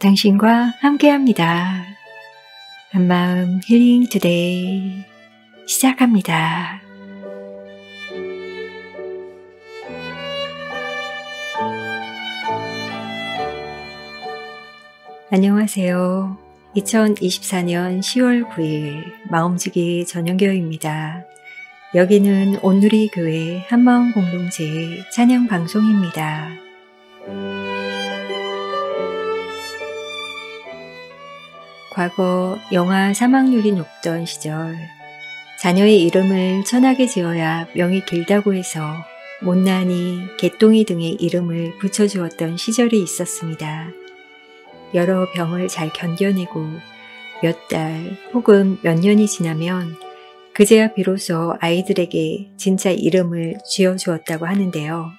당신과 함께합니다. 한마음 힐링 투데이 시작합니다. 안녕하세요. 2024년 10월 9일 마음주기 저녁교회입니다. 여기는 온누리 교회 한마음 공동체 찬양 방송입니다. 과거 영아 사망률이 높던 시절, 자녀의 이름을 천하게 지어야 명이 길다고 해서 못난이, 개똥이 등의 이름을 붙여주었던 시절이 있었습니다. 여러 병을 잘 견뎌내고 몇 달 혹은 몇 년이 지나면 그제야 비로소 아이들에게 진짜 이름을 지어주었다고 하는데요.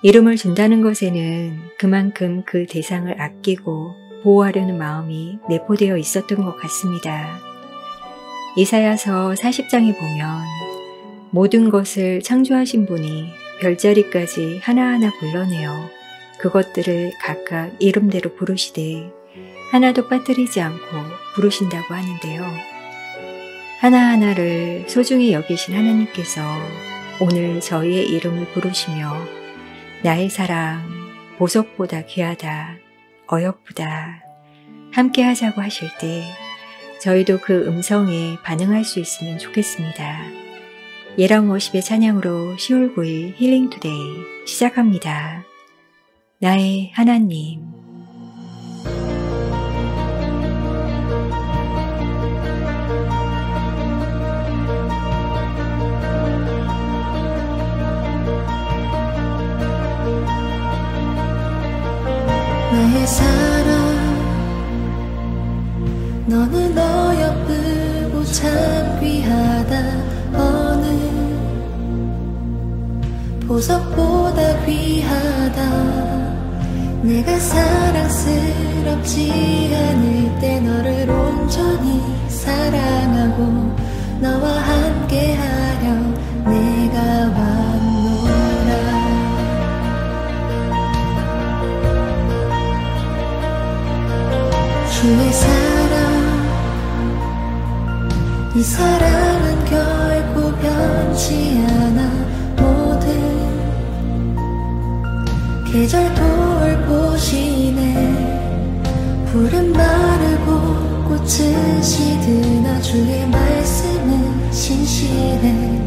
이름을 준다는 것에는 그만큼 그 대상을 아끼고 보호하려는 마음이 내포되어 있었던 것 같습니다. 이사야서 40장에 보면 모든 것을 창조하신 분이 별자리까지 하나하나 불러내어 그것들을 각각 이름대로 부르시되 하나도 빠뜨리지 않고 부르신다고 하는데요. 하나하나를 소중히 여기신 하나님께서 오늘 저희의 이름을 부르시며 나의 사랑, 보석보다 귀하다, 어여쁘다, 함께 하자고 하실 때 저희도 그 음성에 반응할 수 있으면 좋겠습니다. 예랑 워십의 찬양으로 10월 9일 힐링 투데이 시작합니다. 나의 하나님. 나의 사랑, 너는 어여쁘고 참 귀하다. 어느 보석보다 귀하다. 내가 사랑스럽지 않을 때 너를 온전히 사랑하고 너와 함께하려 내가 왔노라. 주의 사랑, 이 사랑은 결코 변치 않아. 모든 계절 돌보시네. 푸른 마르고 꽃은 시드나 주의 말씀은 신실해.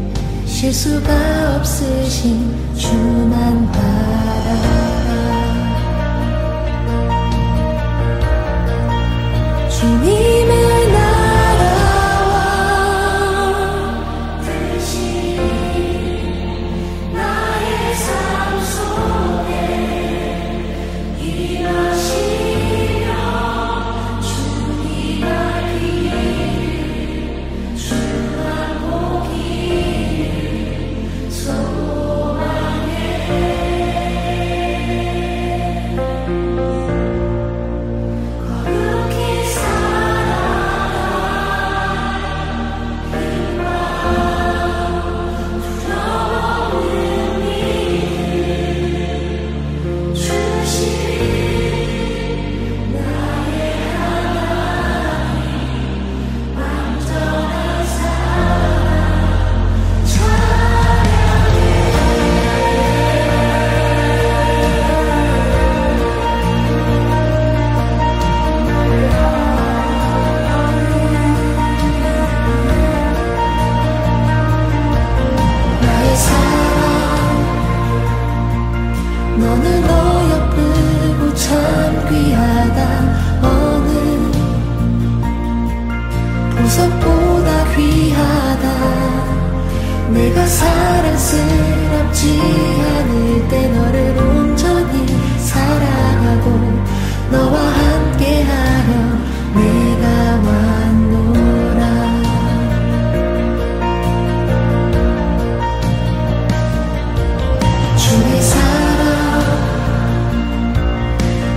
실수가 없으신 주만 바라봐. 주님의 나라와 뜻이 나의 삶 속에 임하시며 주님 알기를 주만 보기를 소망해. 너는 어여쁘고 참 귀하다. 어느 보석보다 귀하다. 내가 사랑스럽지 않을 때 너를 온전히 사랑하고 너와 함께하려 내가 왔노라. 주의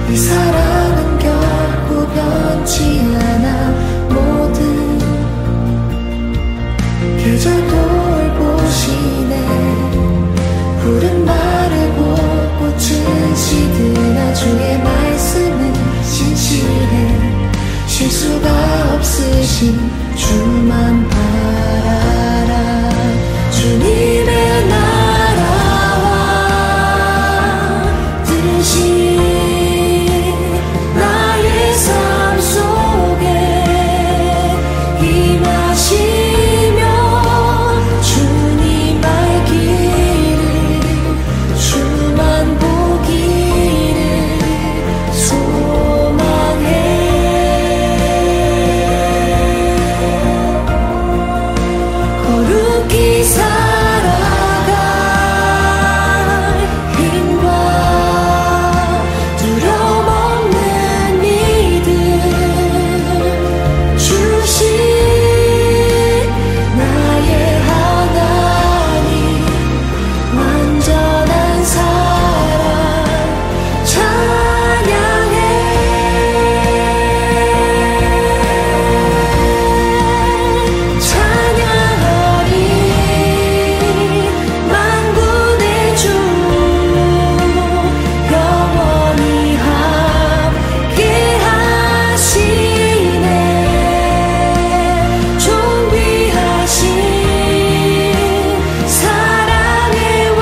이 사랑은 결코 변치 않아. 모든 계절 돌보시네. 푸른 마르고 꽃은 시드나 주의 말씀은 실수가 없으신 주만 바라라. 주님의 나라와 뜻이 나의 삶 속에 임하시며 주님 알기를 주만 보기를 소망해. 거룩히 살아갈 힘과 두려움 없는 믿음 주신 나의 하나님, 완전한 사랑 찬양해. 찬양하리 만군의 주 영원히 함께 하시네. 존귀하신 사랑의 왕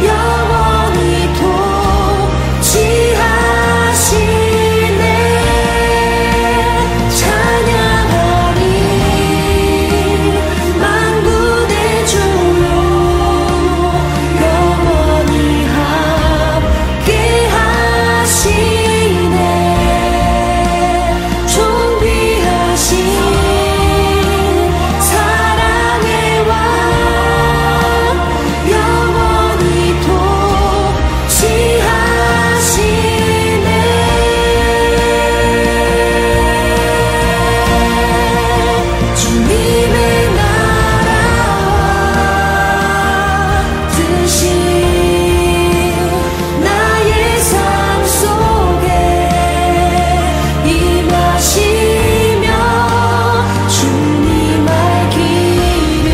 영원히 통치하시네. 찬양하리 만군의 주 영원히 함께 하시네. 존귀하신 사랑의 왕 영원히 통치하시네. 주님의 나라와 뜻이 나의 삶 속에 임하시며 주님 알기를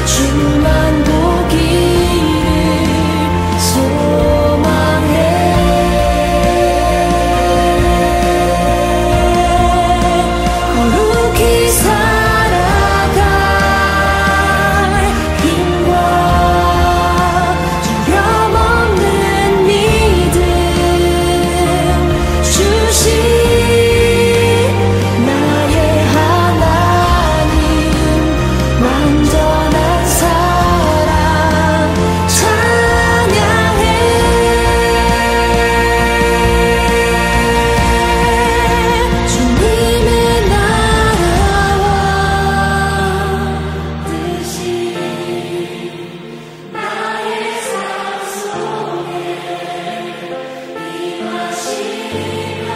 주만 보기를 소망해. 거룩히 살아갈 힘과 두려움 없는 믿음 주신 나의 하나님, 완전한 사랑 찬양해. 주님의 나라와 뜻이 나의 삶 속에 임하시며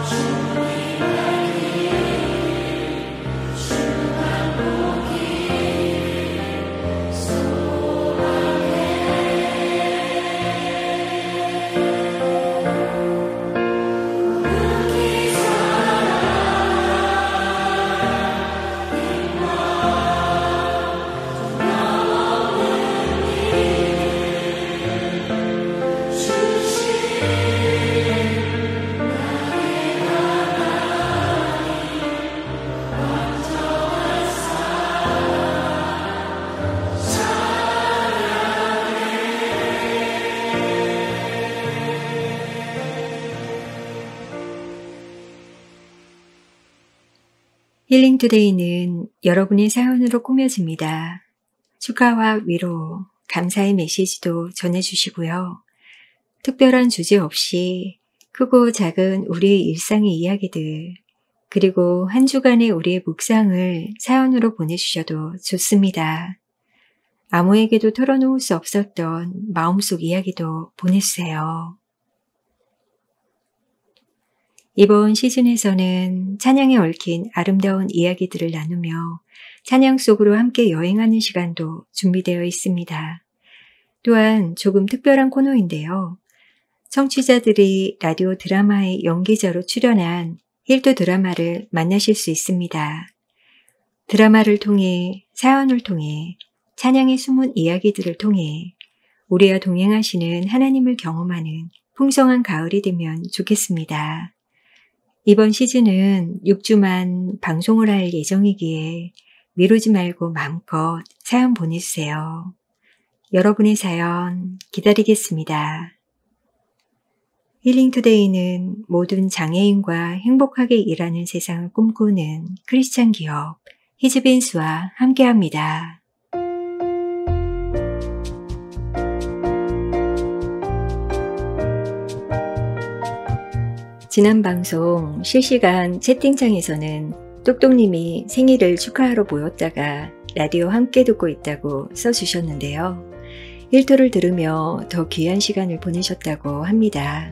주님 알기를 주만 보기를 소망해. 거룩히 힐링투데이는 여러분의 사연으로 꾸며집니다. 축하와 위로, 감사의 메시지도 전해주시고요. 특별한 주제 없이 크고 작은 우리의 일상의 이야기들, 그리고 한 주간의 우리의 묵상을 사연으로 보내주셔도 좋습니다. 아무에게도 털어놓을 수 없었던 마음속 이야기도 보내주세요. 이번 시즌에서는 찬양에 얽힌 아름다운 이야기들을 나누며 찬양 속으로 함께 여행하는 시간도 준비되어 있습니다. 또한 조금 특별한 코너인데요. 청취자들이 라디오 드라마의 연기자로 출연한 힐도 드라마를 만나실 수 있습니다. 드라마를 통해, 사연을 통해, 찬양의 숨은 이야기들을 통해 우리와 동행하시는 하나님을 경험하는 풍성한 가을이 되면 좋겠습니다. 이번 시즌은 6주만 방송을 할 예정이기에 미루지 말고 마음껏 사연 보내주세요. 여러분의 사연 기다리겠습니다. 힐링투데이는 모든 장애인과 행복하게 일하는 세상을 꿈꾸는 크리스찬 기업 히즈빈스와 함께합니다. 지난 방송 실시간 채팅창에서는 똑똑님이 생일을 축하하러 모였다가 라디오 함께 듣고 있다고 써주셨는데요. 일터를 들으며 더 귀한 시간을 보내셨다고 합니다.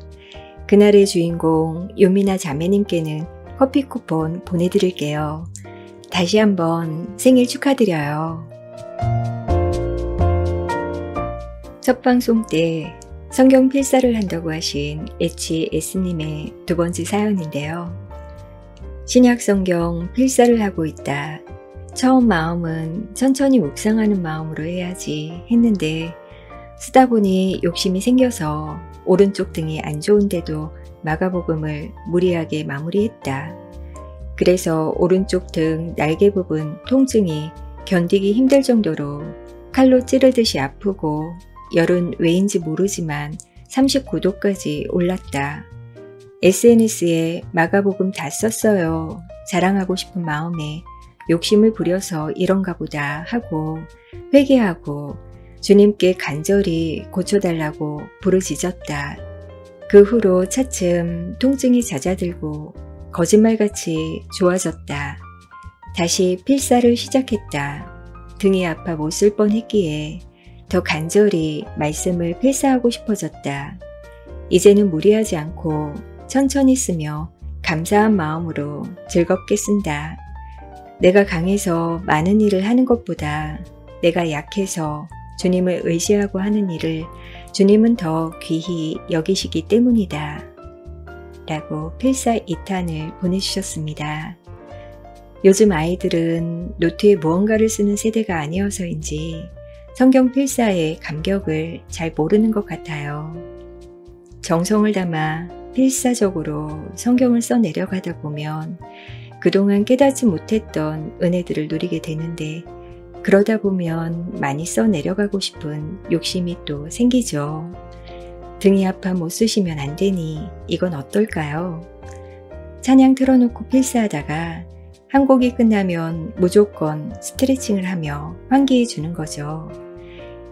그날의 주인공 요미나 자매님께는 커피 쿠폰 보내드릴게요. 다시 한번 생일 축하드려요. 첫 방송 때 성경 필사를 한다고 하신 HS님의 두 번째 사연인데요. 신약 성경 필사를 하고 있다. 처음 마음은 천천히 묵상하는 마음으로 해야지 했는데 쓰다 보니 욕심이 생겨서 오른쪽 등이 안 좋은데도 마가복음을 무리하게 마무리했다. 그래서 오른쪽 등 날개 부분 통증이 견디기 힘들 정도로 칼로 찌르듯이 아프고 열은 왜인지 모르지만 39도까지 올랐다. SNS에 마가복음 다 썼어요. 자랑하고 싶은 마음에 욕심을 부려서 이런가 보다 하고 회개하고 주님께 간절히 고쳐달라고 부르짖었다. 그 후로 차츰 통증이 잦아들고 거짓말같이 좋아졌다. 다시 필사를 시작했다. 등이 아파 못 쓸 뻔했기에 더 간절히 말씀을 필사하고 싶어졌다. 이제는 무리하지 않고 천천히 쓰며 감사한 마음으로 즐겁게 쓴다. 내가 강해서 많은 일을 하는 것보다 내가 약해서 주님을 의지하고 하는 일을 주님은 더 귀히 여기시기 때문이다. 라고 필사 2탄을 보내주셨습니다. 요즘 아이들은 노트에 무언가를 쓰는 세대가 아니어서인지 성경 필사의 감격을 잘 모르는 것 같아요. 정성을 담아 필사적으로 성경을 써내려가다 보면 그동안 깨닫지 못했던 은혜들을 누리게 되는데 그러다 보면 많이 써내려가고 싶은 욕심이 또 생기죠. 등이 아파 못 쓰시면 안 되니 이건 어떨까요? 찬양 틀어놓고 필사하다가 한 곡이 끝나면 무조건 스트레칭을 하며 환기해 주는 거죠.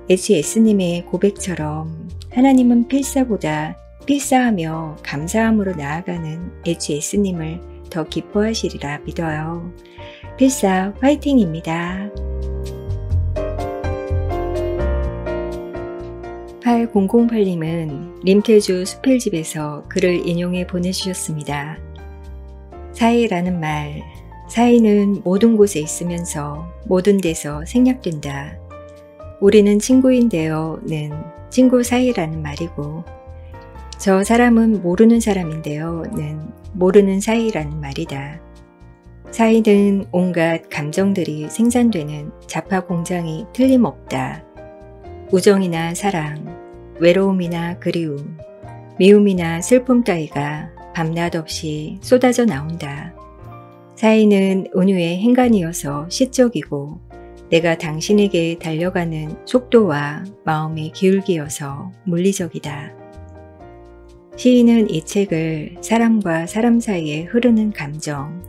HS님의 고백처럼 하나님은 필사보다 필사하며 감사함으로 나아가는 HS님을 더 기뻐하시리라 믿어요. 필사 화이팅입니다. 8008님은 림태주 수필집에서 글을 인용해 보내주셨습니다. 사이라는 말, 사이는 모든 곳에 있으면서 모든 데서 생략된다. 우리는 친구인데요는 친구 사이라는 말이고 저 사람은 모르는 사람인데요는 모르는 사이라는 말이다. 사이는 온갖 감정들이 생산되는 자파 공장이 틀림없다. 우정이나 사랑, 외로움이나 그리움, 미움이나 슬픔 따위가 밤낮 없이 쏟아져 나온다. 사이는 은유의 행간이어서 시적이고 내가 당신에게 달려가는 속도와 마음의 기울기여서 물리적이다. 시인은 이 책을 사람과 사람 사이에 흐르는 감정,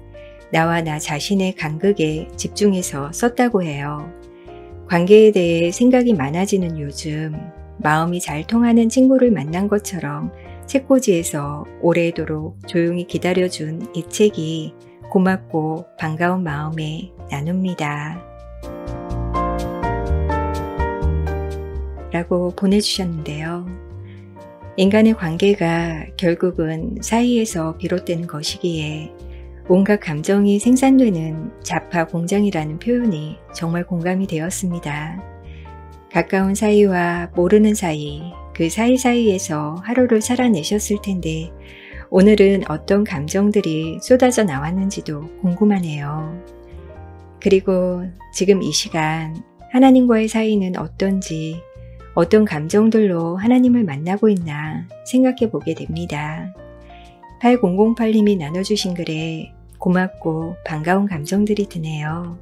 나와 나 자신의 간극에 집중해서 썼다고 해요. 관계에 대해 생각이 많아지는 요즘 마음이 잘 통하는 친구를 만난 것처럼 책꽂이에서 오래도록 조용히 기다려준 이 책이 고맙고 반가운 마음에 나눕니다. 라고 보내주셨는데요. 인간의 관계가 결국은 사이에서 비롯되는 것이기에 온갖 감정이 생산되는 자파 공장이라는 표현이 정말 공감이 되었습니다. 가까운 사이와 모르는 사이, 그 사이사이에서 하루를 살아내셨을 텐데 오늘은 어떤 감정들이 쏟아져 나왔는지도 궁금하네요. 그리고 지금 이 시간 하나님과의 사이는 어떤지, 어떤 감정들로 하나님을 만나고 있나 생각해 보게 됩니다. 8008님이 나눠주신 글에 고맙고 반가운 감정들이 드네요.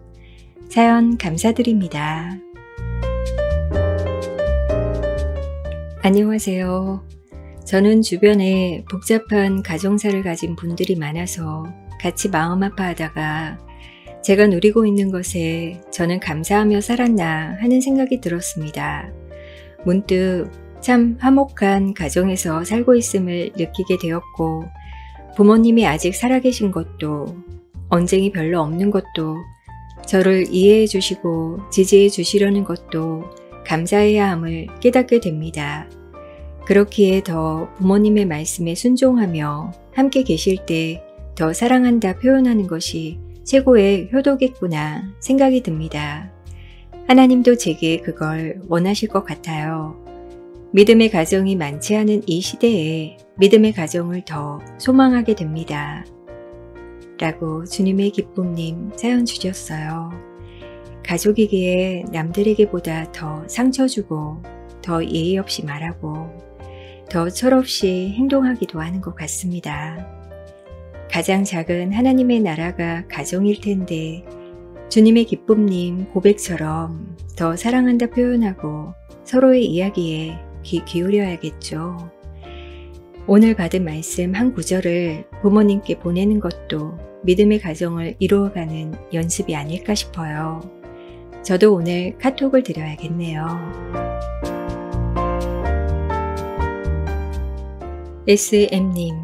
사연 감사드립니다. 안녕하세요. 저는 주변에 복잡한 가정사를 가진 분들이 많아서 같이 마음 아파하다가 제가 누리고 있는 것에 저는 감사하며 살았나 하는 생각이 들었습니다. 문득 참 화목한 가정에서 살고 있음을 느끼게 되었고, 부모님이 아직 살아계신 것도, 언쟁이 별로 없는 것도, 저를 이해해 주시고 지지해 주시려는 것도 감사해야 함을 깨닫게 됩니다. 그렇기에 더 부모님의 말씀에 순종하며 함께 계실 때 더 사랑한다 표현하는 것이 최고의 효도겠구나 생각이 듭니다. 하나님도 제게 그걸 원하실 것 같아요. 믿음의 가정이 많지 않은 이 시대에 믿음의 가정을 더 소망하게 됩니다. 라고 주님의 기쁨님 사연 주셨어요. 가족이기에 남들에게보다 더 상처 주고 더 예의 없이 말하고 더 철없이 행동하기도 하는 것 같습니다. 가장 작은 하나님의 나라가 가정일 텐데 주님의 기쁨님 고백처럼 더 사랑한다 표현하고 서로의 이야기에 귀 기울여야겠죠. 오늘 받은 말씀 한 구절을 부모님께 보내는 것도 믿음의 가정을 이루어가는 연습이 아닐까 싶어요. 저도 오늘 카톡을 드려야겠네요. SM님,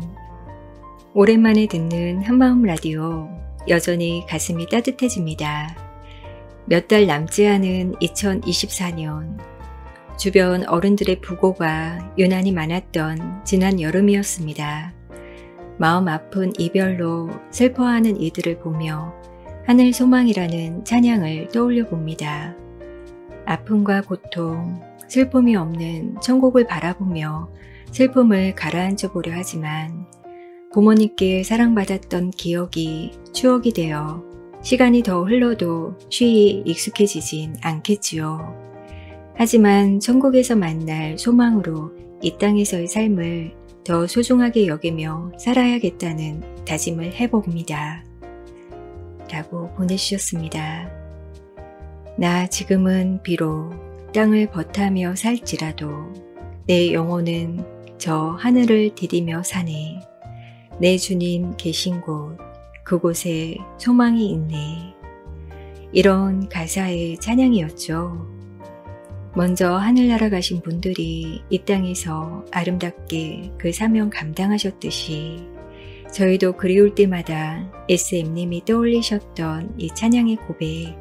오랜만에 듣는 한마음 라디오, 여전히 가슴이 따뜻해집니다. 몇 달 남지 않은 2024년, 주변 어른들의 부고가 유난히 많았던 지난 여름이었습니다. 마음 아픈 이별로 슬퍼하는 이들을 보며 하늘 소망이라는 찬양을 떠올려 봅니다. 아픔과 고통, 슬픔이 없는 천국을 바라보며 슬픔을 가라앉혀 보려 하지만 부모님께 사랑받았던 기억이 추억이 되어 시간이 더 흘러도 쉬이 익숙해지진 않겠지요. 하지만 천국에서 만날 소망으로 이 땅에서의 삶을 더 소중하게 여기며 살아야겠다는 다짐을 해봅니다. 라고 보내주셨습니다. 나 지금은 비록 땅을 버타며 살지라도 내 영혼은 저 하늘을 디디며 사네. 내 주님 계신 곳, 그곳에 소망이 있네. 이런 가사의 찬양이었죠. 먼저 하늘나라 가신 분들이 이 땅에서 아름답게 그 사명 감당하셨듯이 저희도 그리울 때마다 SM님이 떠올리셨던 이 찬양의 고백,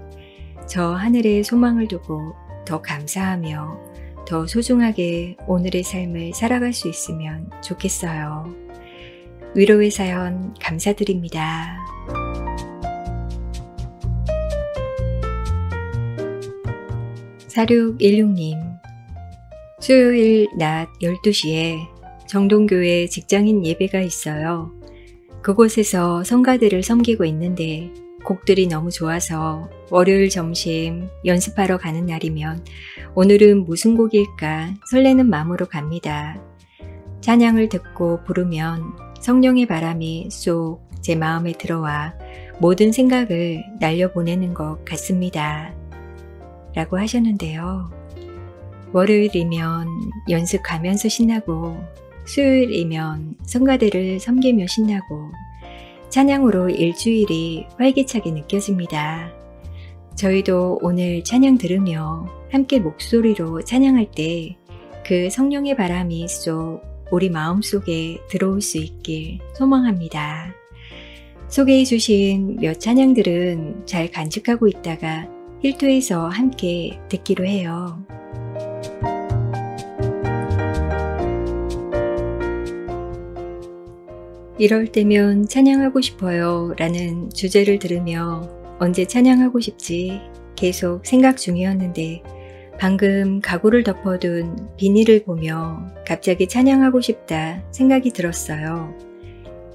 저 하늘에 소망을 두고 더 감사하며 더 소중하게 오늘의 삶을 살아갈 수 있으면 좋겠어요. 위로의 사연 감사드립니다. 4616님, 수요일 낮 12시에 정동교회 직장인 예배가 있어요. 그곳에서 성가들을 섬기고 있는데 곡들이 너무 좋아서 월요일 점심 연습하러 가는 날이면 오늘은 무슨 곡일까 설레는 마음으로 갑니다. 찬양을 듣고 부르면 성령의 바람이 쏙 제 마음에 들어와 모든 생각을 날려보내는 것 같습니다. 라고 하셨는데요. 월요일이면 연습 가면서 신나고 수요일이면 성가대를 섬기며 신나고 찬양으로 일주일이 활기차게 느껴집니다. 저희도 오늘 찬양 들으며 함께 목소리로 찬양할 때 그 성령의 바람이 쏙 우리 마음속에 들어올 수 있길 소망합니다. 소개해 주신 몇 찬양들은 잘 간직하고 있다가 힐토에서 함께 듣기로 해요. 이럴 때면 찬양하고 싶어요 라는 주제를 들으며 언제 찬양하고 싶지 계속 생각 중이었는데 방금 가구를 덮어둔 비닐을 보며 갑자기 찬양하고 싶다 생각이 들었어요.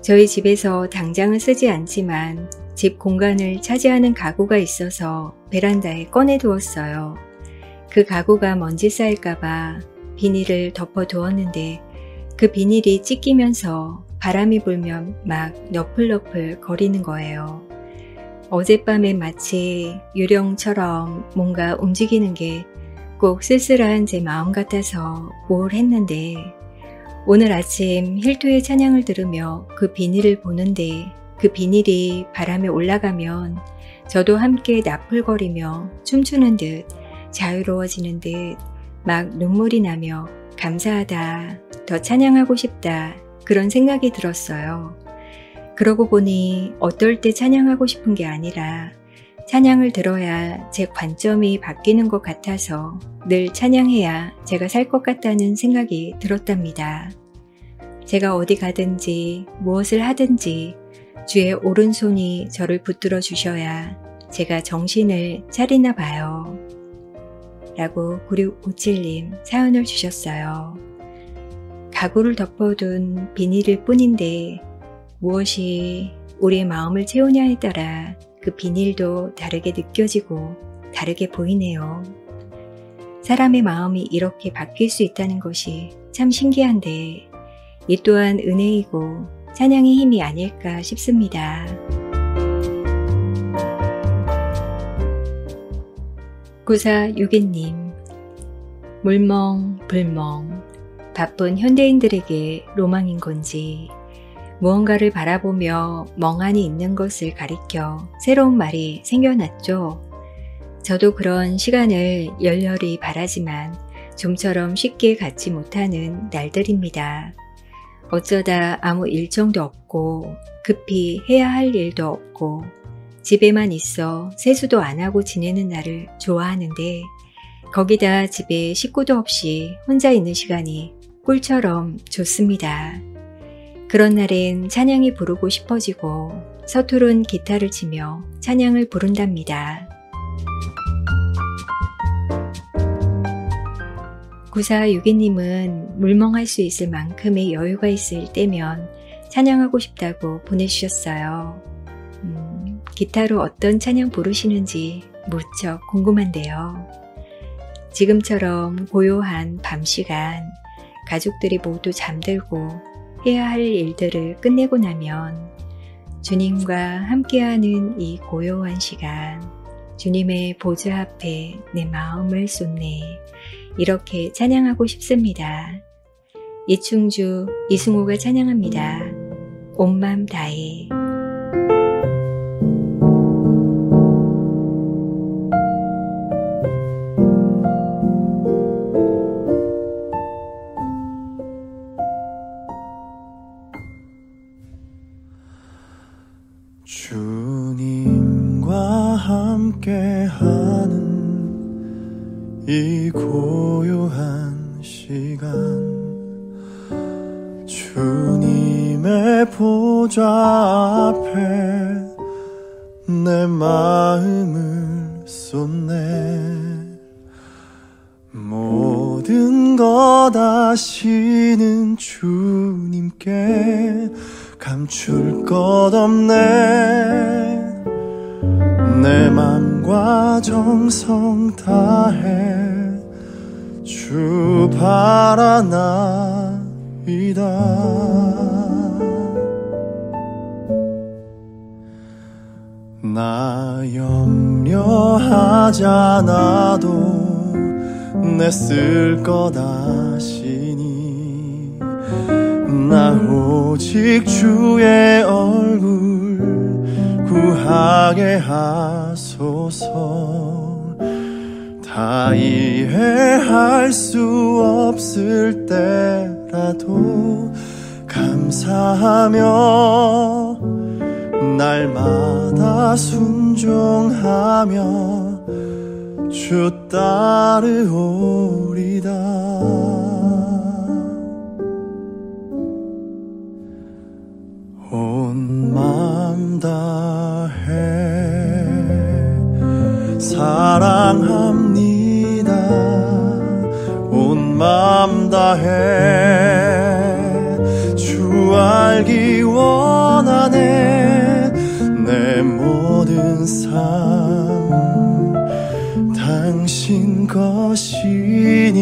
저희 집에서 당장은 쓰지 않지만 집 공간을 차지하는 가구가 있어서 베란다에 꺼내두었어요. 그 가구가 먼지 쌓일까봐 비닐을 덮어두었는데 그 비닐이 찢기면서 바람이 불면 막 너플너플 거리는 거예요. 어젯밤에 마치 유령처럼 뭔가 움직이는 게 꼭 쓸쓸한 제 마음 같아서 뭘 했는데 오늘 아침 힐토의 찬양을 들으며 그 비닐을 보는데 그 비닐이 바람에 올라가면 저도 함께 나풀거리며 춤추는 듯 자유로워지는 듯 막 눈물이 나며 감사하다, 더 찬양하고 싶다 그런 생각이 들었어요. 그러고 보니 어떨 때 찬양하고 싶은 게 아니라 찬양을 들어야 제 관점이 바뀌는 것 같아서 늘 찬양해야 제가 살 것 같다는 생각이 들었답니다. 제가 어디 가든지 무엇을 하든지 주의 오른손이 저를 붙들어 주셔야 제가 정신을 차리나 봐요. 라고 9657님 사연을 주셨어요. 가구를 덮어둔 비닐일 뿐인데 무엇이 우리의 마음을 채우냐에 따라 그 비닐도 다르게 느껴지고 다르게 보이네요. 사람의 마음이 이렇게 바뀔 수 있다는 것이 참 신기한데 이 또한 은혜이고 찬양의 힘이 아닐까 싶습니다. 구사유기님, 물멍불멍 바쁜 현대인들에게 로망인 건지 무언가를 바라보며 멍하니 있는 것을 가리켜 새로운 말이 생겨났죠. 저도 그런 시간을 열렬히 바라지만 좀처럼 쉽게 갖지 못하는 날들입니다. 어쩌다 아무 일정도 없고 급히 해야 할 일도 없고 집에만 있어 세수도 안 하고 지내는 날을 좋아하는데 거기다 집에 식구도 없이 혼자 있는 시간이 꿀처럼 좋습니다. 그런 날엔 찬양이 부르고 싶어지고 서투른 기타를 치며 찬양을 부른답니다. 9462님은 물멍할 수 있을 만큼의 여유가 있을 때면 찬양하고 싶다고 보내주셨어요. 기타로 어떤 찬양 부르시는지 무척 궁금한데요. 지금처럼 고요한 밤 시간 가족들이 모두 잠들고 해야 할 일들을 끝내고 나면 주님과 함께하는 이 고요한 시간 주님의 보좌 앞에 내 마음을 쏟네 이렇게 찬양하고 싶습니다. 이충주 이승호가 찬양합니다. 온 맘 다해. 주님과 함께하는 이 고요한 시간 주님의 보좌 앞에 내 마음을 쏟네 모든 것 아시는 주님께 감출 것 없네 내 맘과 정성 다해 주 바라나이다 나 염려하지 않아도 내 쓸 것 아시니 나 오직 주의 얼굴 구하게 하소서 다 이해할 수 없을 때라도 감사하며 날마다 순종하며 주 따르오리다 온 맘 다해 사랑합니다 온 맘 다해 주 알기 원하네 내 모든 삶 당신 것이니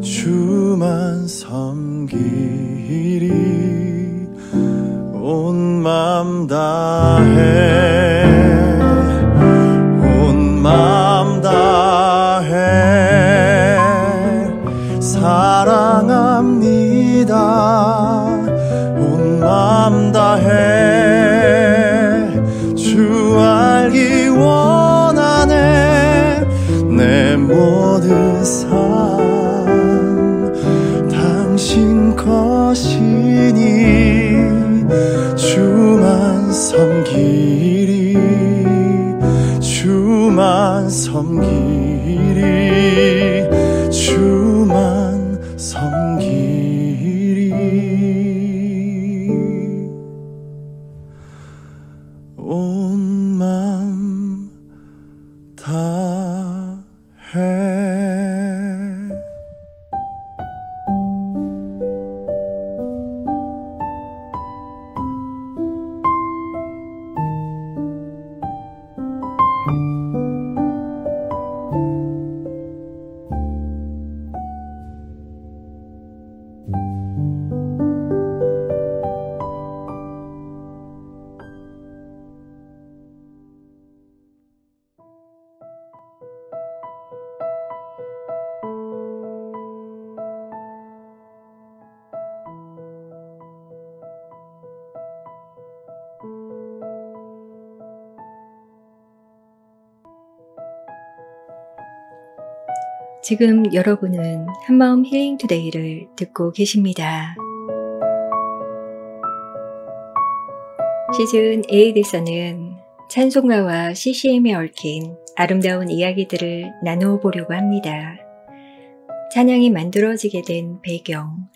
주만 섬기리 맘 다해 온 맘 다해 사랑합니다. 온 맘 다해 주 알기 원하네. 내 모든 삶 당신 것이니 주만 섬기리 주만 섬기리 주만 섬기리 온 맘 다해 지금 여러분은 한마음 힐링 투데이를 듣고 계십니다. 시즌 8에서는 찬송가와 CCM에 얽힌 아름다운 이야기들을 나누어 보려고 합니다. 찬양이 만들어지게 된 배경,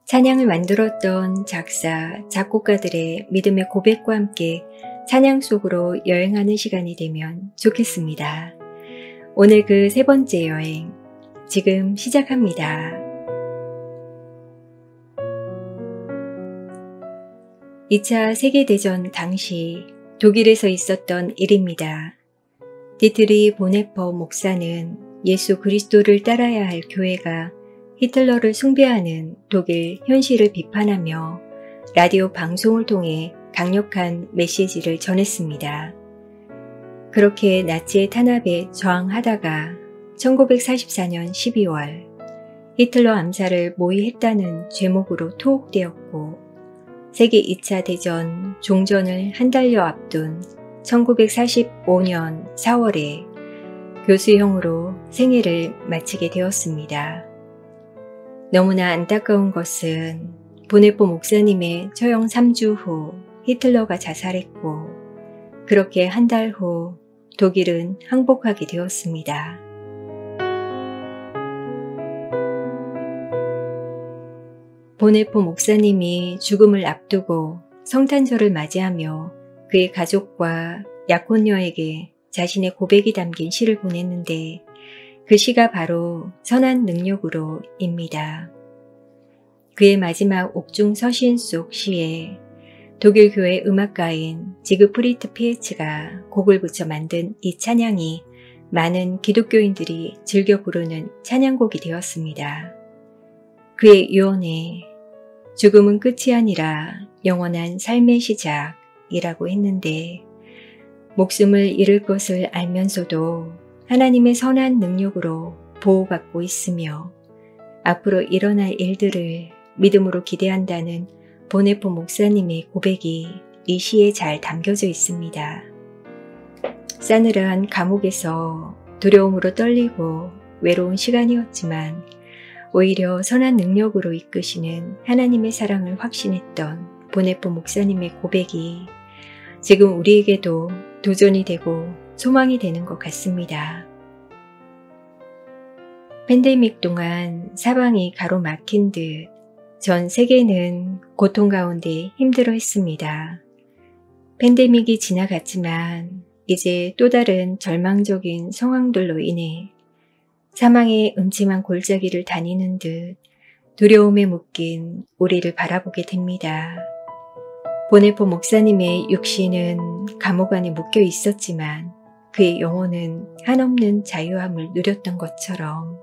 찬양을 만들었던 작사, 작곡가들의 믿음의 고백과 함께 찬양 속으로 여행하는 시간이 되면 좋겠습니다. 오늘 그 세 번째 여행, 지금 시작합니다. 2차 세계대전 당시 독일에서 있었던 일입니다. 디트리 보네퍼 목사는 예수 그리스도를 따라야 할 교회가 히틀러를 숭배하는 독일 현실을 비판하며 라디오 방송을 통해 강력한 메시지를 전했습니다. 그렇게 나치의 탄압에 저항하다가 1944년 12월 히틀러 암살을 모의했다는 죄목으로 투옥되었고 세계 2차 대전 종전을 한 달여 앞둔 1945년 4월에 교수형으로 생애를 마치게 되었습니다. 너무나 안타까운 것은 보네포 목사님의 처형 3주 후 히틀러가 자살했고 그렇게 한 달 후 독일은 항복하게 되었습니다. 보네포 목사님이 죽음을 앞두고 성탄절을 맞이하며 그의 가족과 약혼녀에게 자신의 고백이 담긴 시를 보냈는데 그 시가 바로 선한 능력으로입니다. 그의 마지막 옥중 서신 속 시에 독일 교회 음악가인 지그프리트 피에츠가 곡을 붙여 만든 이 찬양이 많은 기독교인들이 즐겨 부르는 찬양곡이 되었습니다. 그의 유언에 죽음은 끝이 아니라 영원한 삶의 시작이라고 했는데 목숨을 잃을 것을 알면서도 하나님의 선한 능력으로 보호받고 있으며 앞으로 일어날 일들을 믿음으로 기대한다는 보네포 목사님의 고백이 이 시에 잘 담겨져 있습니다. 싸늘한 감옥에서 두려움으로 떨리고 외로운 시간이었지만 오히려 선한 능력으로 이끄시는 하나님의 사랑을 확신했던 보네포 목사님의 고백이 지금 우리에게도 도전이 되고 소망이 되는 것 같습니다. 팬데믹 동안 사방이 가로막힌 듯 전 세계는 고통 가운데 힘들어 했습니다. 팬데믹이 지나갔지만 이제 또 다른 절망적인 상황들로 인해 사망의 음침한 골짜기를 다니는 듯 두려움에 묶인 우리를 바라보게 됩니다. 보네포 목사님의 육신은 감옥 안에 묶여 있었지만 그의 영혼은 한없는 자유함을 누렸던 것처럼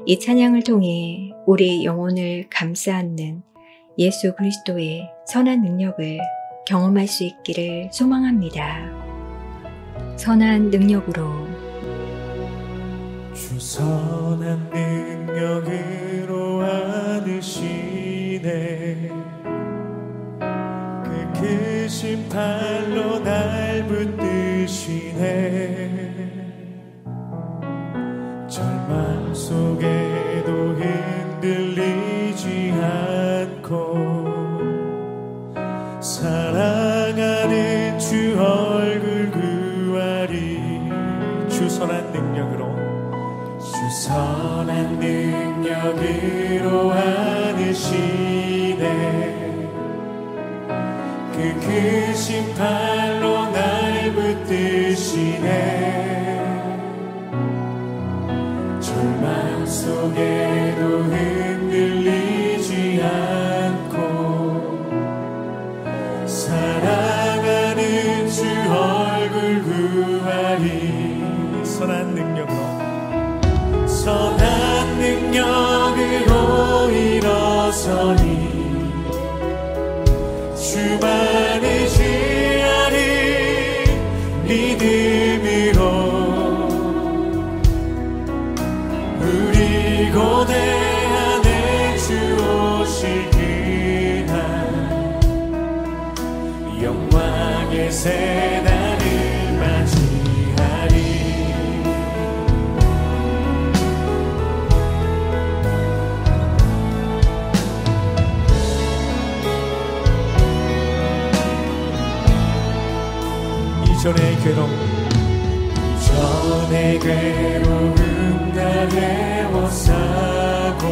이 찬양을 통해 우리의 영혼을 감싸 안는 예수 그리스도의 선한 능력을 경험할 수 있기를 소망합니다. 선한 능력으로 주 선한 능력으로 안으시네. 그 크신 팔로 날 붙드시네. 절망 속에도 흔들리지 않고 사랑하는 주 얼굴 구하리. 주 선한 능력으로, 주 선한 능력으로 안으시네. 그 크신 팔로 날 붙드시네. 절망 속에도 흔들리지 않고 사랑하는 주 얼굴 구하리. 선한 능력으로, 선한 능력으로 일어서니 주만을 지하리. 믿음으로 우리 고대 안에 주 오실 그날 영광의 새날을 맞이하리. 이전의 괴로움 다 헤워싸고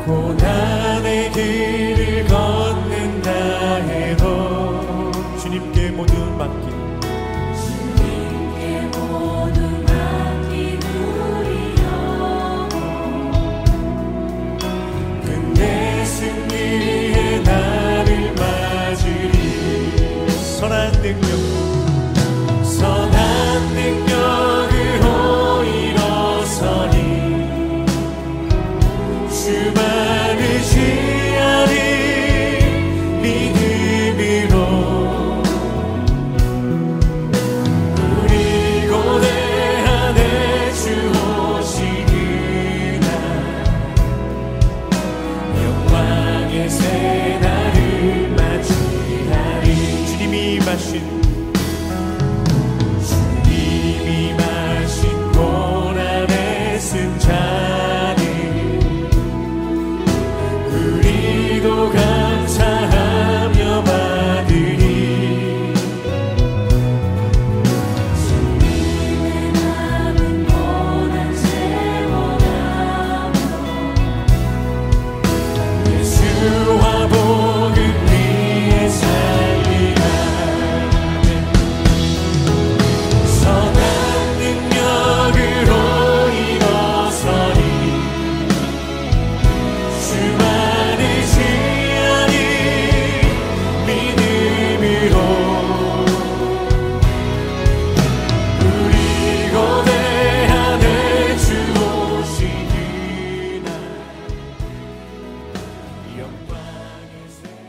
고난의 길을 걷는다 해도 주님께 모두 맡긴 우리 영혼. 근데 승리의 날을 맞으리. 선한 능력, 선한 능력으로 일어서니 주만을 지하리. 믿음으로 우리 고대 안에 주 오시는 날 영광의 새날을 맞이하리. 주님이 마신 고난의 승자를 우리도 감사하며 받으리. 주님의 남은 고난 채워가며 예수와 복음 위에 살리라. 선한 능력으로 일어서니 주만을 지하리. 믿음으로 우리 고대 안에 주 오시는 날 영광의 새날.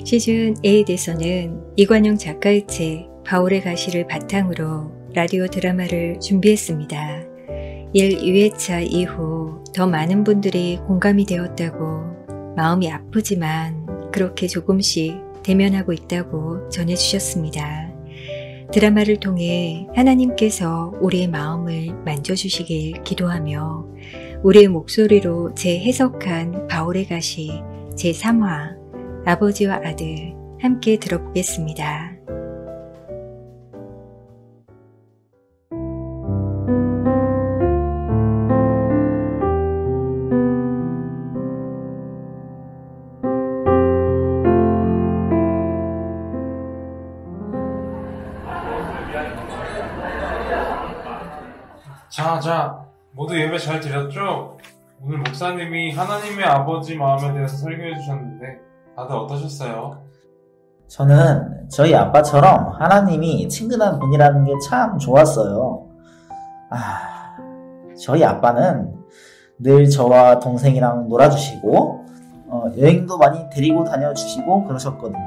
시즌 8에서는 이관영 작가의 책 바울의 가시를 바탕으로 라디오 드라마를 준비했습니다. 1-2회차 이후 더 많은 분들이 공감이 되었다고, 마음이 아프지만 그렇게 조금씩 대면하고 있다고 전해주셨습니다. 드라마를 통해 하나님께서 우리의 마음을 만져주시길 기도하며 우리의 목소리로 재해석한 바울의 가시 제3화 아버지와 아들 함께 들어보겠습니다. 자, 모두 예배 잘 드렸죠? 오늘 목사님이 하나님의 아버지 마음에 대해서 설교해 주셨는데 다들 어떠셨어요? 저는 저희 아빠처럼 하나님이 친근한 분이라는 게 참 좋았어요. 저희 아빠는 늘 저와 동생이랑 놀아주시고 여행도 많이 데리고 다녀주시고 그러셨거든요.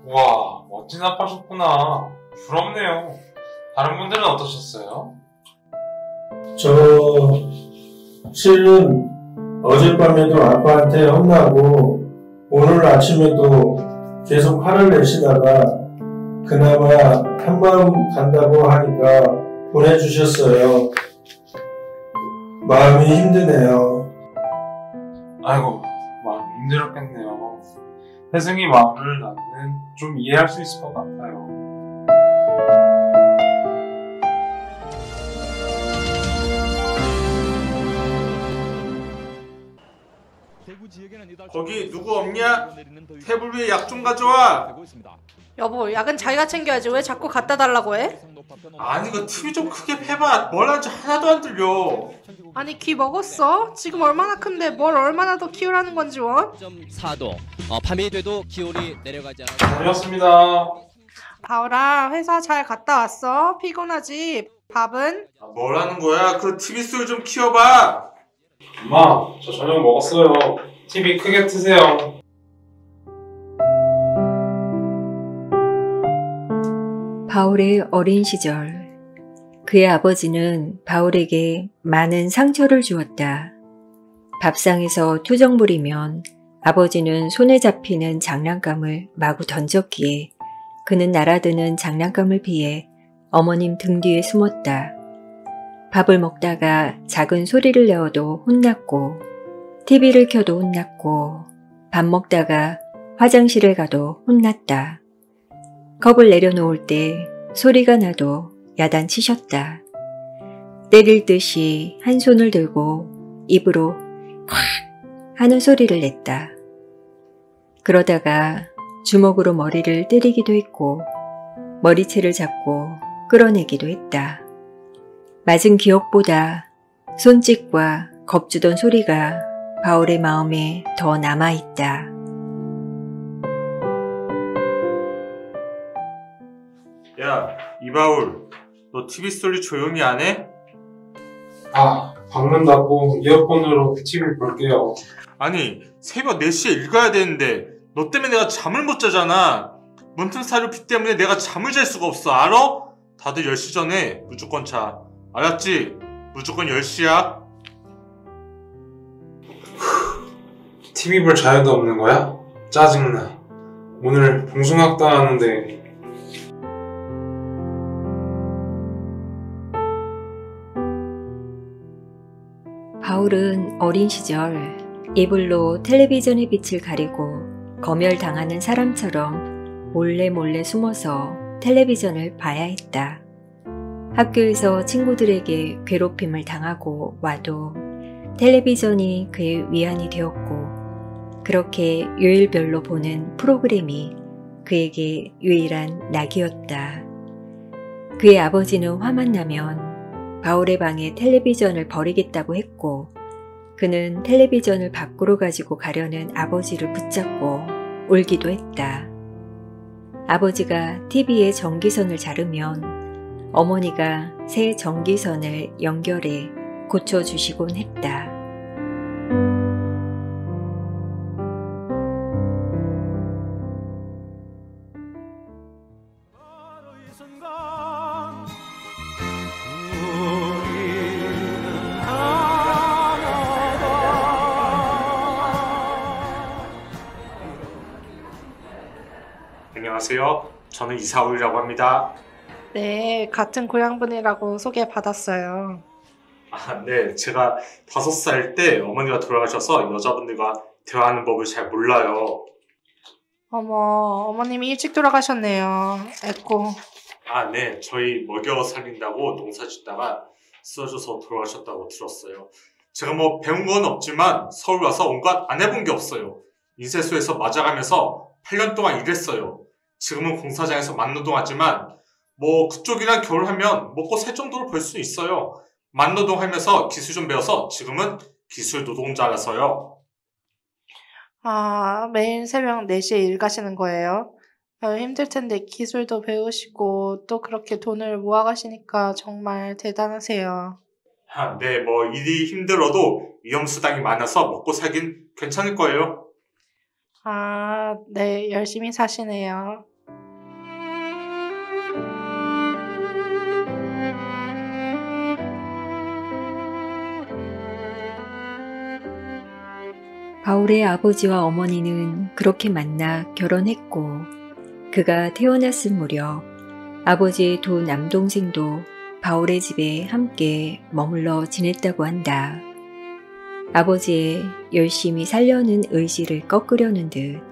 와, 멋진 아빠셨구나. 부럽네요. 다른 분들은 어떠셨어요? 저 실은 어젯밤에도 아빠한테 혼나고 오늘 아침에도 계속 화를 내시다가 그나마 한마음 간다고 하니까 보내주셨어요. 마음이 힘드네요. 아이고, 마음이 힘들었겠네요. 혜승이 마음을 나는 좀 이해할 수 있을 것 같아요. 거기 누구 없냐? 테이블 위에 약 좀 가져와. 여보, 약은 자기가 챙겨야지. 왜 자꾸 갖다 달라고 해? 아니 그 TV 좀 크게 패봐. 뭘 하는지 하나도 안 들려. 아니, 귀 먹었어? 지금 얼마나 큰데 뭘 얼마나 더 키우라는 건지 원? 4도. 밤이 돼도 기온이 내려가지 않아. 다녀왔습니다. 바울아, 회사 잘 갔다 왔어? 피곤하지? 밥은? 뭘 하는 거야? 그 TV 소리 좀 키워봐. 엄마, 저 저녁 먹었어요. TV 크게 트세요. 바울의 어린 시절. 그의 아버지는 바울에게 많은 상처를 주었다. 밥상에서 투정 부리면 아버지는 손에 잡히는 장난감을 마구 던졌기에 그는 날아드는 장난감을 피해 어머님 등 뒤에 숨었다. 밥을 먹다가 작은 소리를 내어도 혼났고, TV를 켜도 혼났고, 밥 먹다가 화장실에 가도 혼났다. 컵을 내려놓을 때 소리가 나도 야단치셨다. 때릴 듯이 한 손을 들고 입으로 콱 하는 소리를 냈다. 그러다가 주먹으로 머리를 때리기도 했고 머리채를 잡고 끌어내기도 했다. 맞은 기억보다 손짓과 겁주던 소리가 바울의 마음에 더 남아있다. 야, 이바울, 너 TV 소리 조용히 안 해? 방문 닫고 이어폰으로 TV 볼게요. 아니, 새벽 4시에 읽어야 되는데 너 때문에 내가 잠을 못 자잖아. 문틈사료비 때문에 내가 잠을 잘 수가 없어, 알아? 다들 10시 전에 무조건 자. 알았지? 무조건 10시야. TV 볼 자유도 없는 거야? 짜증나. 오늘 봉숭아학당 하는데. 바울은 어린 시절 이불로 텔레비전의 빛을 가리고 검열당하는 사람처럼 몰래 숨어서 텔레비전을 봐야 했다. 학교에서 친구들에게 괴롭힘을 당하고 와도 텔레비전이 그의 위안이 되었고, 그렇게 요일별로 보는 프로그램이 그에게 유일한 낙이었다. 그의 아버지는 화만 나면 바울의 방에 텔레비전을 버리겠다고 했고, 그는 텔레비전을 밖으로 가지고 가려는 아버지를 붙잡고 울기도 했다. 아버지가 TV에 전기선을 자르면 어머니가 새 전기선을 연결해 고쳐주시곤 했다. 안녕하세요. 저는 이사울이라고 합니다. 네, 같은 고향분이라고 소개받았어요. 네. 제가 5살 때 어머니가 돌아가셔서 여자분들과 대화하는 법을 잘 몰라요. 어머, 어머님이 일찍 돌아가셨네요. 에코. 네. 저희 먹여 살린다고 농사 짓다가 쓰러져서 돌아가셨다고 들었어요. 제가 뭐 배운 건 없지만 서울 와서 온갖 안 해본 게 없어요. 인쇄소에서 맞아가면서 8년 동안 일했어요. 지금은 공사장에서 만노동하지만 뭐 그쪽이랑 결혼하면 먹고 살 정도로 벌 수 있어요. 만노동 하면서 기술 좀 배워서 지금은 기술 노동자라서요. 매일 새벽 4시에 일 가시는 거예요? 힘들 텐데 기술도 배우시고 또 그렇게 돈을 모아가시니까 정말 대단하세요. 네, 뭐 일이 힘들어도 위험수당이 많아서 먹고 살긴 괜찮을 거예요. 아, 네, 열심히 사시네요. 바울의 아버지와 어머니는 그렇게 만나 결혼했고 그가 태어났을 무렵 아버지의 두 남동생도 바울의 집에 함께 머물러 지냈다고 한다. 아버지의 열심히 살려는 의지를 꺾으려는 듯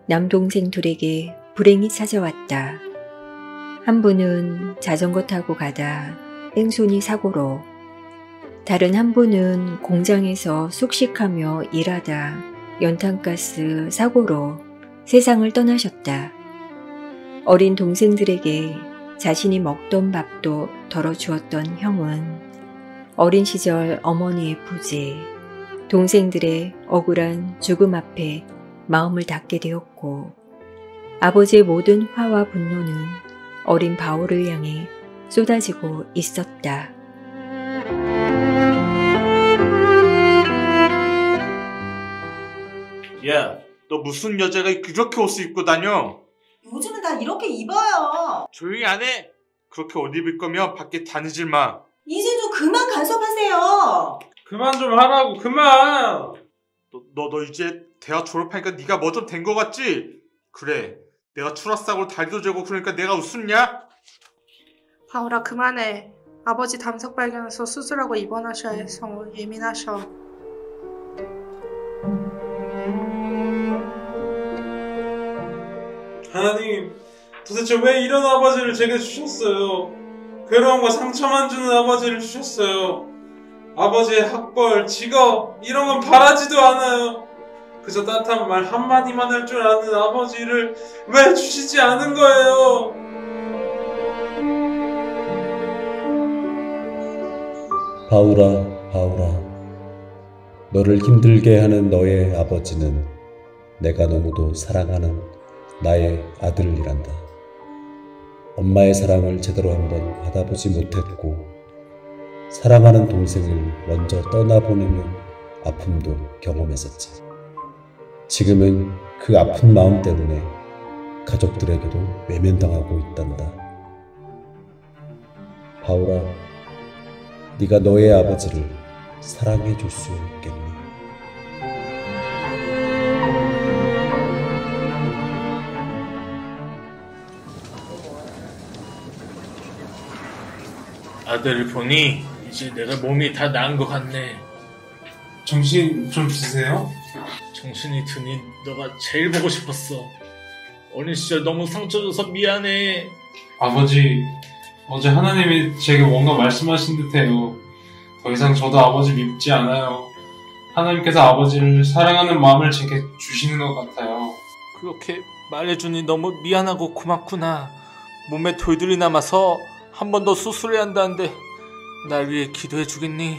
남동생 둘에게 불행이 찾아왔다. 한 분은 자전거 타고 가다 뺑소니 사고로, 다른 한 분은 공장에서 숙식하며 일하다 연탄가스 사고로 세상을 떠나셨다. 어린 동생들에게 자신이 먹던 밥도 덜어주었던 형은 어린 시절 어머니의 부재, 동생들의 억울한 죽음 앞에 마음을 닫게 되었고 아버지의 모든 화와 분노는 어린 바울을 향해 쏟아지고 있었다. 야, 너 무슨 여자가 그렇게 옷을 입고 다녀? 요즘은 다 이렇게 입어요. 조용히 안 해. 그렇게 옷 입을 거면 밖에 다니질 마. 이제 좀 그만 간섭하세요. 그만 좀 하라고, 그만! 너 이제 대학 졸업하니까 네가 뭐 좀 된 거 같지? 그래, 내가 추락사고로 다리도 재고 그러니까 내가 웃었냐? 바울아, 그만해. 아버지 담석 발견해서 수술하고 입원하셔야 해서 예민하셔. 하나님, 도대체 왜 이런 아버지를 제게 주셨어요? 괴로움과 상처만 주는 아버지를 주셨어요. 아버지의 학벌, 직업, 이런 건 바라지도 않아요. 그저 따뜻한 말 한마디만 할 줄 아는 아버지를 왜 주시지 않은 거예요? 바울아, 바울아, 너를 힘들게 하는 너의 아버지는 내가 너무도 사랑하는 나의 아들이란다. 엄마의 사랑을 제대로 한번 받아보지 못했고 사랑하는 동생을 먼저 떠나보내는 아픔도 경험했었지. 지금은 그 아픈 마음 때문에 가족들에게도 외면당하고 있단다. 바울아, 네가 너의 아버지를 사랑해 줄 수 있겠니? 아들을 보니 이제 내가 몸이 다 나은 것 같네. 정신 좀 드세요? 정신이 드니 너가 제일 보고 싶었어. 어린 시절 너무 상처 줘서 미안해. 아버지, 어제 하나님이 제게 뭔가 말씀하신 듯해요. 더 이상 저도 아버지 밉지 않아요. 하나님께서 아버지를 사랑하는 마음을 제게 주시는 것 같아요. 그렇게 말해주니 너무 미안하고 고맙구나. 몸에 돌들이 남아서 한 번 더 수술해야 한다는데 날 위해 기도해 주겠니?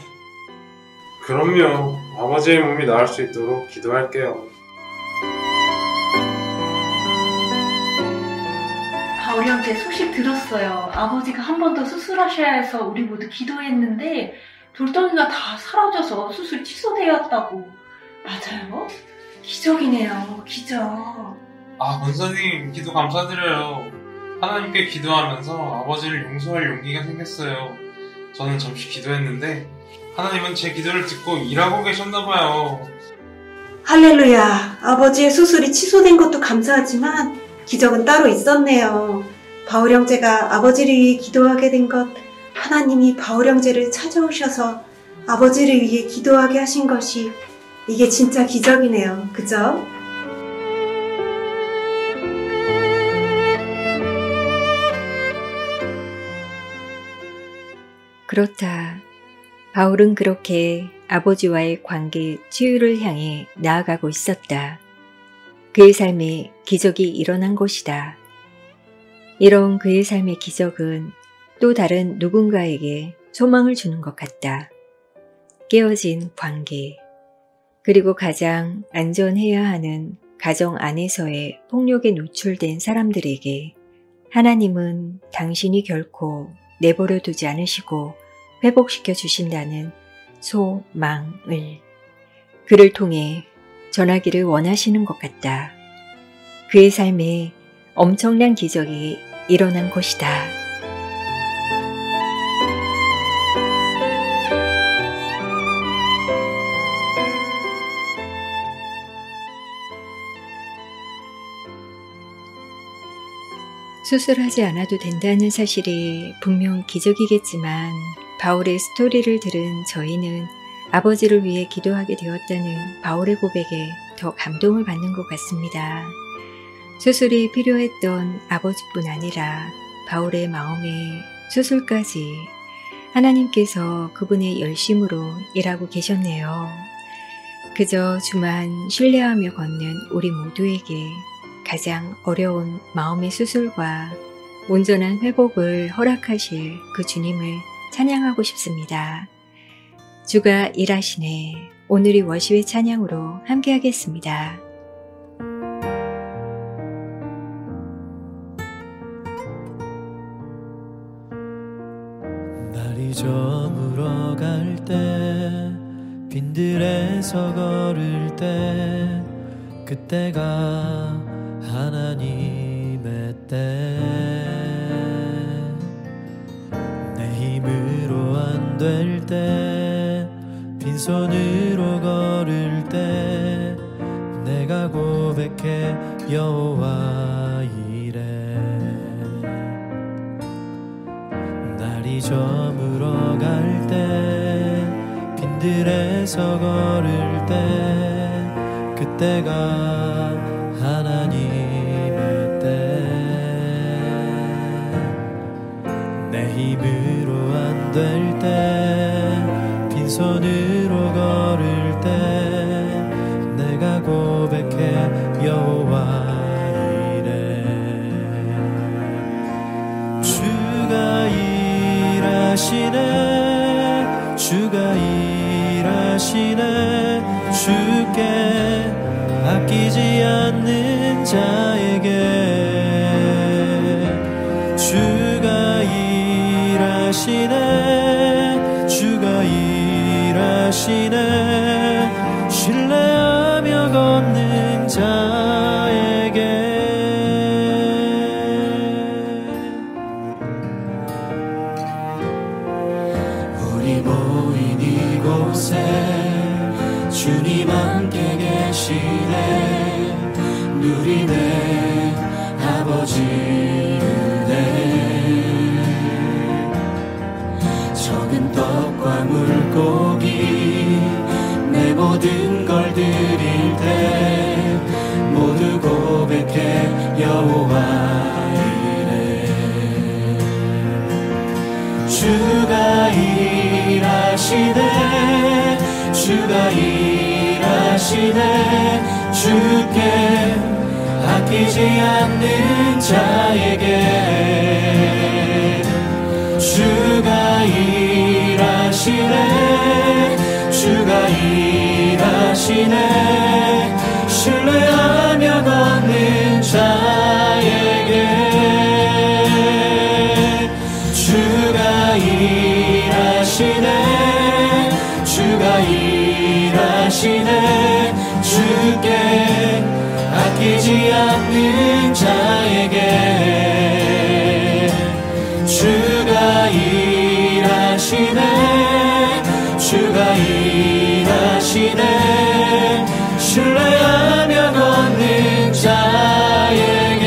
그럼요. 아버지의 몸이 나을 수 있도록 기도할게요. 바울이 형제 소식 들었어요. 아버지가 한 번 더 수술하셔야 해서 우리 모두 기도했는데 돌덩이가 다 사라져서 수술 취소되었다고. 맞아요? 기적이네요. 기적. 권사님, 기도 감사드려요. 하나님께 기도하면서 아버지를 용서할 용기가 생겼어요. 저는 잠시 기도했는데 하나님은 제 기도를 듣고 일하고 계셨나봐요. 할렐루야. 아버지의 수술이 취소된 것도 감사하지만 기적은 따로 있었네요. 바울 형제가 아버지를 위해 기도하게 된 것, 하나님이 바울 형제를 찾아오셔서 아버지를 위해 기도하게 하신 것이, 이게 진짜 기적이네요. 그죠? 그렇다. 바울은 그렇게 아버지와의 관계 치유를 향해 나아가고 있었다. 그의 삶에 기적이 일어난 것이다. 이런 그의 삶의 기적은 또 다른 누군가에게 소망을 주는 것 같다. 깨어진 관계, 그리고 가장 안전해야 하는 가정 안에서의 폭력에 노출된 사람들에게 하나님은 당신이 결코 내버려 두지 않으시고 회복시켜 주신다는 소망을 그를 통해 전하기를 원하시는 것 같다. 그의 삶에 엄청난 기적이 일어난 것이다. 수술하지 않아도 된다는 사실이 분명 기적이겠지만 바울의 스토리를 들은 저희는 아버지를 위해 기도하게 되었다는 바울의 고백에 더 감동을 받는 것 같습니다. 수술이 필요했던 아버지뿐 아니라 바울의 마음에 수술까지 하나님께서 그분의 열심으로 일하고 계셨네요. 그저 주만 신뢰하며 걷는 우리 모두에게 가장 어려운 마음의 수술과 온전한 회복을 허락하실 그 주님을 찬양하고 싶습니다. 주가 일하시네. 오늘이 워십의 찬양으로 함께하겠습니다. 날이 저물어 갈 때 빈들에서 걸을 때 그때가 하나님의 때 내 힘으로 안 될 때 빈손으로 걸을 때 내가 고백해 여호와 이래 날이 저물어 갈 때 빈들에서 걸을 때 그때가 하나님의 때 내 힘으로 안 될 때 빈손으로 걸을 때 내가 고백해 여호와 이래 주가 일하시네 주가 일하시네 주께 아끼지 않는 자에게 주가 일하시네 주가 일하시네 신뢰하며 걷는 자에게 우리 모인 이곳에 주님 함께 계시네 누리네 아버지 은혜 적은 떡과 물고기 내 모든 걸 드릴 때 모두 고백해 여호와 이래 주가 일하시네 주가 일하시네 주께 아끼지 않는 자에게 주가 일하시네 주가 일하시네 신뢰하며 걷는 자에게 주가 일하시네 주가 일하시네 주께 아끼지 않는 자에게 주가 일하시네 주가 일하시네 신뢰하며 걷는 자에게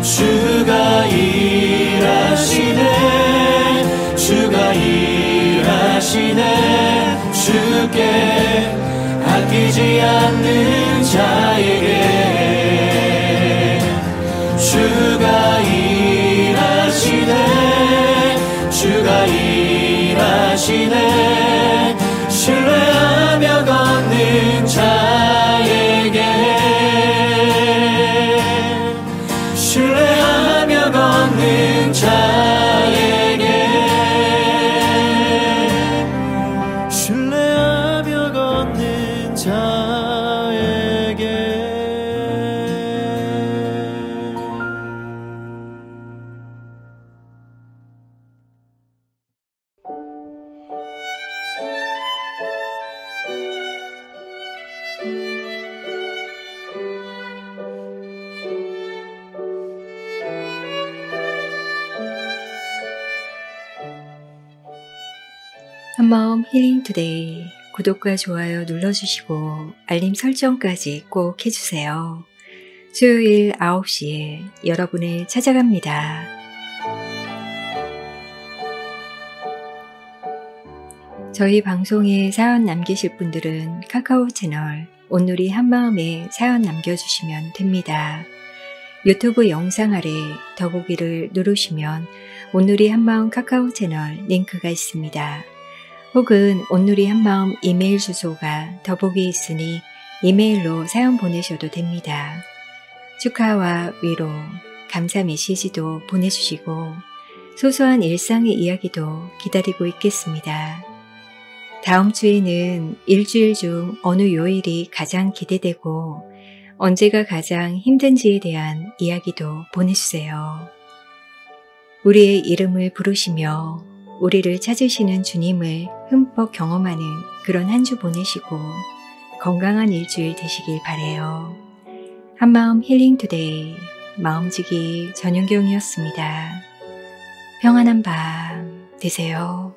주가 일하시네 주가 일하시네 주께 아끼지 않는 자에게 주가 일하시네 주가 일하시네 신뢰하며 걷는 자에게 신뢰하며 걷는 자에게 신뢰하며 걷는 자 한마음 힐링투데이 구독과 좋아요 눌러주시고 알림 설정까지 꼭 해주세요. 수요일 9시에 여러분을 찾아갑니다. 저희 방송에 사연 남기실 분들은 카카오 채널 온누리 한마음에 사연 남겨주시면 됩니다. 유튜브 영상 아래 더보기를 누르시면 온누리 한마음 카카오 채널 링크가 있습니다. 혹은 온누리 한마음 이메일 주소가 더보기에 있으니 이메일로 사연 보내셔도 됩니다. 축하와 위로, 감사 메시지도 보내주시고 소소한 일상의 이야기도 기다리고 있겠습니다. 다음 주에는 일주일 중 어느 요일이 가장 기대되고 언제가 가장 힘든지에 대한 이야기도 보내주세요. 우리의 이름을 부르시며 우리를 찾으시는 주님을 흠뻑 경험하는 그런 한 주 보내시고 건강한 일주일 되시길 바라요. 한마음 힐링투데이 마음지기 전윤경이었습니다. 평안한 밤 되세요.